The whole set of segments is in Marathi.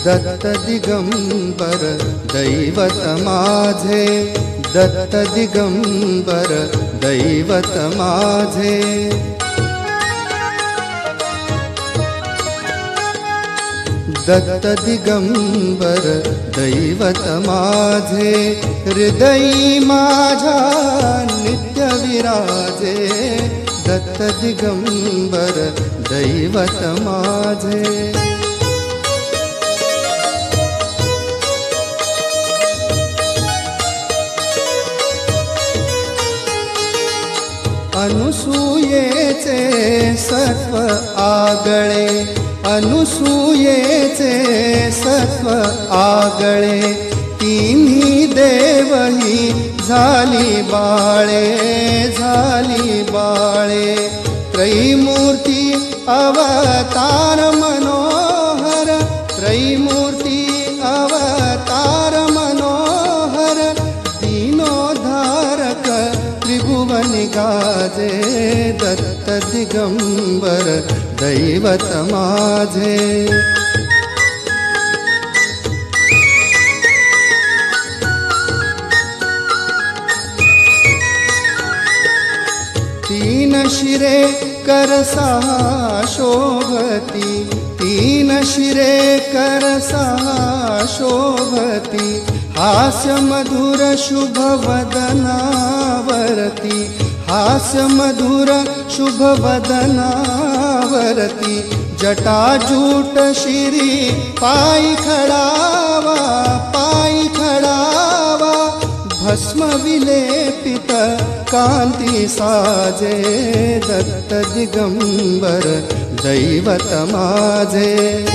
दत्त दिगंबर दैवत माझे, दत्त दिगंबर दैवत माझे. दत्त दिगंबर दैवत माझे, हृदयी माझ्या नित्य विराजे. दत्त दिगंबर दैवत माझे. अनुसूयेचे सत्व आगळे, अनुसूयेचे सत्व आगळे. तिन्ही देवही झाली बाळे, झाली बाळे. त्रैमूर्ती अवतार मनोहर, त्रैमूर्ती अवतार मनोहर. दीनोद्धारक त्रिभुवन गाजे. दत्त दिगंबर दैवत माझे. तीन शिरे कर सहा शोभती, तीन शिरे कर सहा शोभती. हास्य मधुर शुभ वदनावरती, हास्य मधुर शुभ वदनावरती. जटाजूट शिरी पायी खडावा, पायी खडावा. भस्म विलेपित कांती साजे. दत्त दिगंबर दैवत माझे.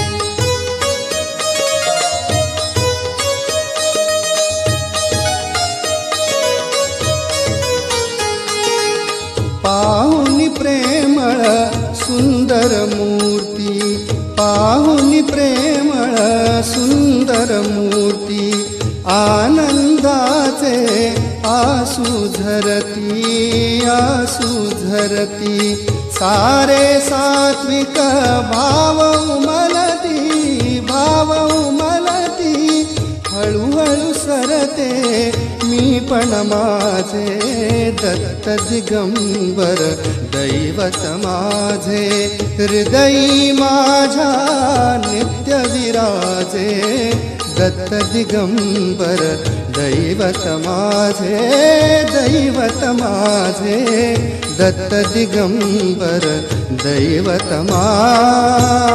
पाहुनी प्रेमळ सुंदर मूर्ती, पाहुनी प्रेमळ सुंदर मूर्ती. आनंदाचे आसू झरती, आसू झरती. सारे सात्विक भाव उमलती, भाव उमलती. हळूहळू सरते मी पण माझे. दत्त दिगंबर दैवत माझे, हृदयी माझ्या नित्य विराजे. दत्त दिगंबर दैवत माझे, दैवत माझे. दत्त दिगंबर दैवत माझे.